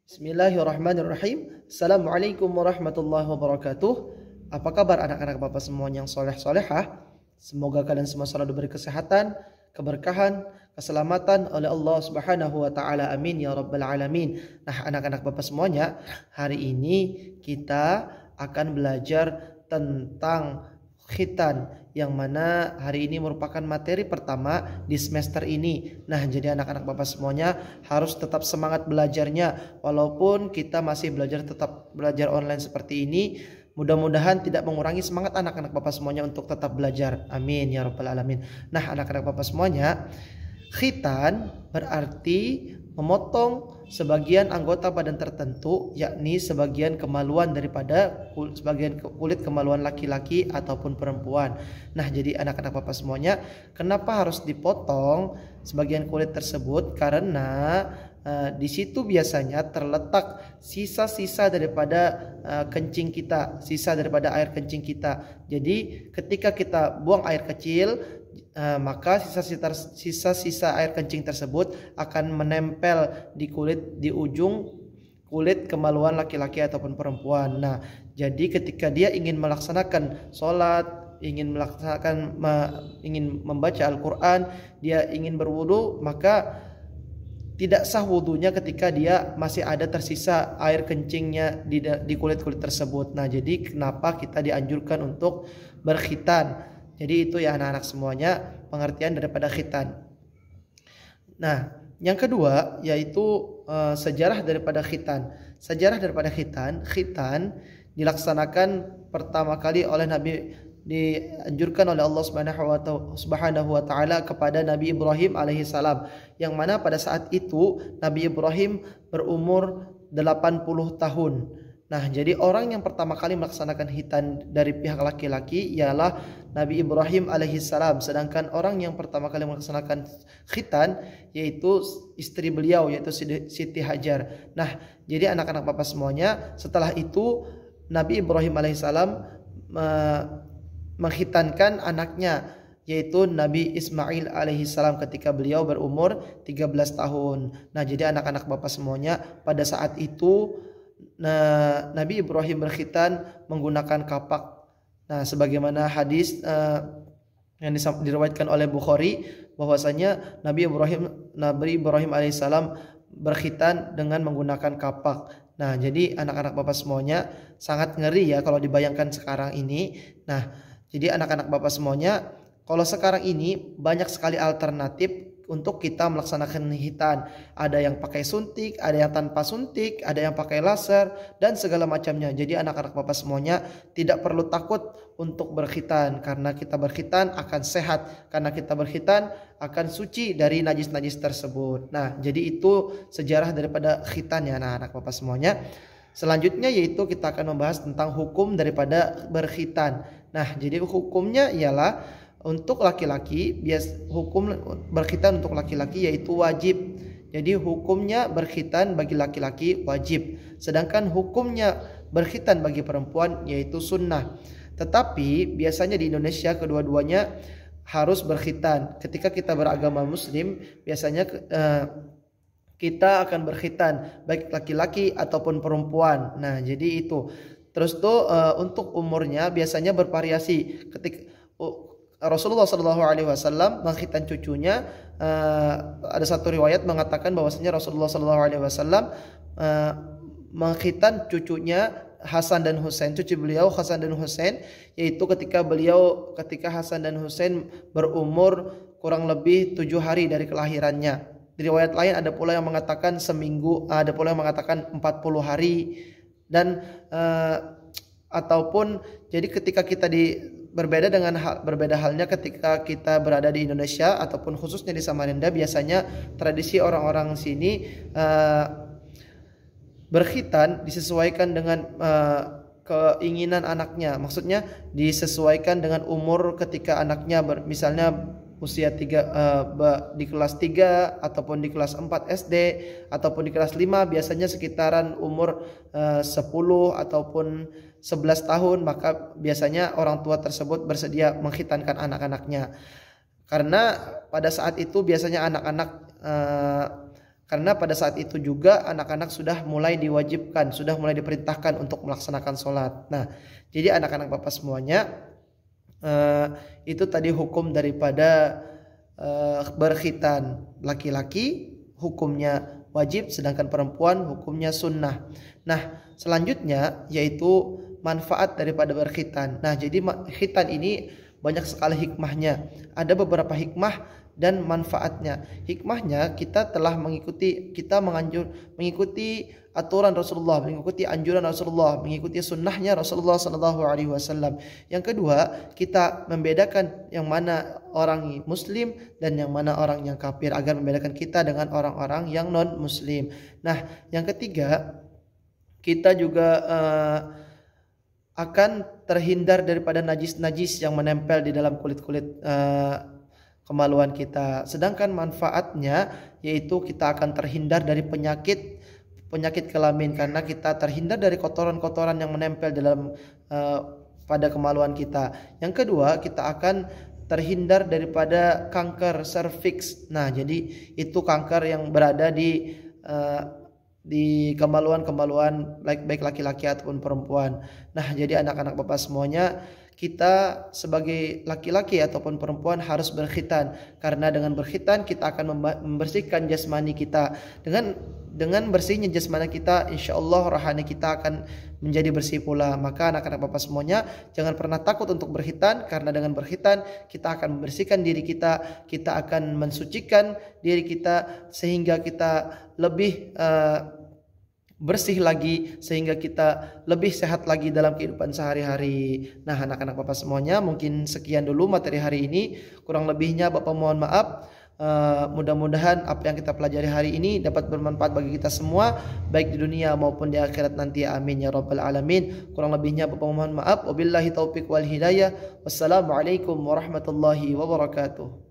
Bismillahirrahmanirrahim. Assalamualaikum warahmatullahi wabarakatuh. Apa kabar anak-anak Bapak semua yang soleh-solehah? Semoga kalian semua selalu diberi kesehatan, keberkahan, keselamatan oleh Allah Subhanahu wa taala. Amin ya rabbal alamin. Nah, anak-anak Bapak semuanya, hari ini kita akan belajar tentang khitan, yang mana hari ini merupakan materi pertama di semester ini. Nah, jadi anak-anak Bapak semuanya harus tetap semangat belajarnya, walaupun kita masih tetap belajar online seperti ini. Mudah-mudahan tidak mengurangi semangat anak-anak Bapak semuanya untuk tetap belajar. Amin ya rabbal alamin. Nah, anak-anak Bapak semuanya, khitan berarti memotong sebagian anggota badan tertentu, yakni sebagian kulit kemaluan laki-laki ataupun perempuan. Nah, jadi anak-anak Bapak semuanya, kenapa harus dipotong sebagian kulit tersebut? Karena di situ biasanya terletak sisa-sisa daripada kencing kita, sisa daripada air kencing kita. Jadi ketika kita buang air kecil, maka sisa-sisa air kencing tersebut akan menempel di ujung kulit kemaluan laki-laki ataupun perempuan. Nah, jadi ketika dia ingin melaksanakan sholat, ingin membaca Al-Quran, dia ingin berwudu, maka tidak sah wudunya ketika dia masih ada tersisa air kencingnya di kulit-kulit tersebut. Nah, jadi kenapa kita dianjurkan untuk berkhitan? Jadi itu ya anak-anak semuanya pengertian daripada khitan. Nah, yang kedua yaitu sejarah daripada khitan. Sejarah daripada khitan dilaksanakan pertama kali oleh Nabi, dianjurkan oleh Allah Subhanahu wa taala kepada Nabi Ibrahim alaihissalam, yang mana pada saat itu Nabi Ibrahim berumur 80 tahun. Nah, jadi orang yang pertama kali melaksanakan khitan dari pihak laki-laki ialah Nabi Ibrahim alaihissalam, sedangkan orang yang pertama kali melaksanakan khitan yaitu istri beliau, yaitu Siti Hajar. Nah, jadi anak-anak Bapak semuanya, setelah itu Nabi Ibrahim alaihissalam mengkhitankan anaknya, yaitu Nabi Ismail alaihissalam ketika beliau berumur 13 tahun. Nah, jadi anak-anak Bapak semuanya, pada saat itu Nabi Ibrahim berkhitan menggunakan kapak. Nah, sebagaimana hadis yang diriwayatkan oleh Bukhari, bahwasanya Nabi Ibrahim alaihissalam berkhitan dengan menggunakan kapak. Nah, jadi anak-anak Bapak semuanya, sangat ngeri ya kalau dibayangkan sekarang ini. Nah, jadi anak-anak Bapak semuanya, kalau sekarang ini banyak sekali alternatif untuk kita melaksanakan khitan. Ada yang pakai suntik, ada yang tanpa suntik, ada yang pakai laser, dan segala macamnya. Jadi anak-anak Bapak semuanya tidak perlu takut untuk berkhitan, karena kita berkhitan akan sehat, karena kita berkhitan akan suci dari najis-najis tersebut. Nah, jadi itu sejarah daripada khitan ya anak-anak Bapak semuanya. Selanjutnya yaitu kita akan membahas tentang hukum daripada berkhitan. Nah, jadi hukumnya ialah untuk laki-laki, hukum berkhitan untuk laki-laki yaitu wajib. Jadi hukumnya berkhitan bagi laki-laki wajib, sedangkan hukumnya berkhitan bagi perempuan yaitu sunnah. Tetapi biasanya di Indonesia kedua-duanya harus berkhitan. Ketika kita beragama Muslim, biasanya kita akan berkhitan baik laki-laki ataupun perempuan. Nah, jadi itu. Terus tuh untuk umurnya biasanya bervariasi. Ketika Rasulullah SAW mengkhitan cucunya, ada satu riwayat mengatakan bahwasanya Rasulullah SAW mengkhitan cucunya Hasan dan Husain, cucu beliau Hasan dan Husain, yaitu ketika Hasan dan Husain berumur kurang lebih 7 hari dari kelahirannya. Di riwayat lain ada pula yang mengatakan seminggu, ada pula yang mengatakan 40 hari, dan ataupun jadi ketika kita berbeda halnya ketika kita berada di Indonesia ataupun khususnya di Samarinda, biasanya tradisi orang-orang sini berkhitan disesuaikan dengan keinginan anaknya. Maksudnya disesuaikan dengan umur ketika anaknya misalnya usia di kelas 3 ataupun di kelas 4 SD ataupun di kelas 5, biasanya sekitaran umur 10 ataupun 11 tahun, maka biasanya orang tua tersebut bersedia mengkhitankan anak-anaknya. Karena pada saat itu biasanya anak-anak Karena pada saat itu juga anak-anak sudah mulai diwajibkan, sudah mulai diperintahkan untuk melaksanakan sholat. Nah, jadi anak-anak Bapak semuanya, itu tadi hukum daripada berkhitan. Laki-laki hukumnya wajib, sedangkan perempuan hukumnya sunnah. Nah, selanjutnya yaitu manfaat daripada berkhitan. Nah, jadi khitan ini banyak sekali hikmahnya. Ada beberapa hikmah dan manfaatnya. Hikmahnya kita telah mengikuti aturan Rasulullah, mengikuti anjuran Rasulullah, mengikuti sunnahnya Rasulullah Sallallahu Alaihi Wasallam. Yang kedua, kita membedakan yang mana orang Muslim dan yang mana orang yang kafir, agar membedakan kita dengan orang-orang yang non Muslim. Nah, yang ketiga, kita juga akan terhindar daripada najis-najis yang menempel di dalam kulit-kulit kemaluan kita. Sedangkan manfaatnya yaitu kita akan terhindar dari penyakit kelamin, karena kita terhindar dari kotoran-kotoran yang menempel dalam pada kemaluan kita. Yang kedua, kita akan terhindar daripada kanker serviks. Nah, jadi itu kanker yang berada di kemaluan baik laki-laki ataupun perempuan. Nah, jadi anak-anak Bapak semuanya, kita sebagai laki-laki ataupun perempuan harus berkhitan, karena dengan berkhitan kita akan membersihkan jasmani kita. Dengan bersihnya jasmani kita, insya Allah rohani kita akan menjadi bersih pula. Maka anak-anak Bapak semuanya, jangan pernah takut untuk berkhitan, karena dengan berkhitan kita akan membersihkan diri kita, kita akan mensucikan diri kita sehingga kita lebih bersih lagi, sehingga kita lebih sehat lagi dalam kehidupan sehari-hari. Nah, anak-anak Bapak semuanya, mungkin sekian dulu materi hari ini. Kurang lebihnya Bapak mohon maaf. Mudah-mudahan apa yang kita pelajari hari ini dapat bermanfaat bagi kita semua, baik di dunia maupun di akhirat nanti. Amin ya rabbal alamin. Kurang lebihnya Bapak mohon maaf. Wabillahi taufiq wal hidayah. Wassalamualaikum warahmatullahi wabarakatuh.